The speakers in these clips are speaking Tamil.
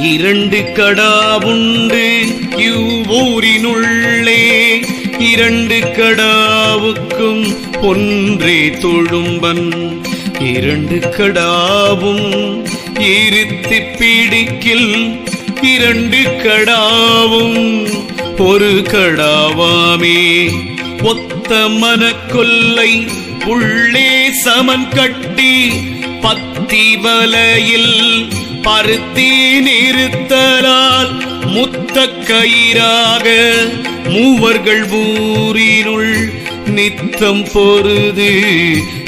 இரண்டு கடாவுண்டு இவ்வூரினுள்ளே, இரண்டு கடாவுக்கும் ஒன்றே தொழும்பன். இரண்டு கடாவும் இருத்தி பிடிக்கில், இரண்டு கடாவும் ஒரு கடாவாமே. ஒத்த மனக்கொல்லை உள்ளே சமன் கட்டி, பத்தி வலையில் பருத்தி நிறுத்தலால் முத்த கயிறாக மூவர்கள் ஊரினுள் நித்தம் பொருது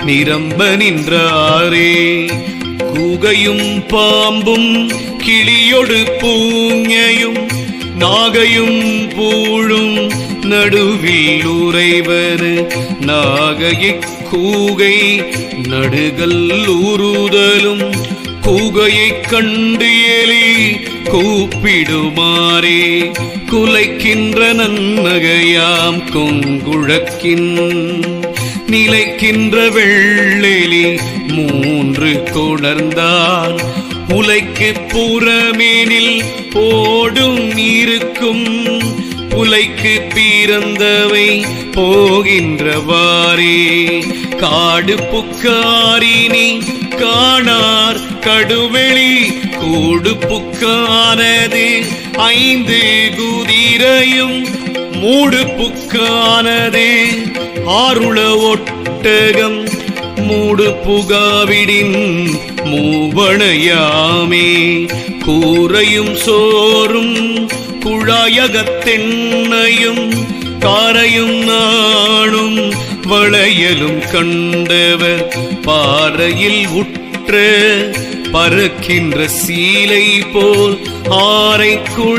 நிரம்ப நின்றாரே. கூகையும் பாம்பும் கிளியொடு பூஞையும் நாகையும் பூழும் நடுவில் உறைவர், நாகையைக் கூகை நடுகல் உறுதலும் கூகையைக் கண்டு எலி கூப்பிடுமாறே. குலைக்கின்ற நன்னகையாம் கொங்குழக்கின் நிலைக்கின்ற வெள்ளெலி மூன்று கொணர்ந்தான். உலைக்கு புறமேனில் ஓடும் இருக்கும், உலைக்கு பிறந்தவை போகின்றவாறே. காடு புக்காரினி காணார் கடுவெளி, கூடு புக்கானது ஐந்து குதிரையும் மூடு புக்கானது ஆருள ஒட்டகம். மூடு புகாவிடின் மூவனையாமே. கூரையும் சோறும் குழாயகத்தெண்ணையும் காரையும் நாணும் வளையலும் கண்டவர், பாறையில் உற்ற பறக்கின்ற சீலை போல் ஆரை குழி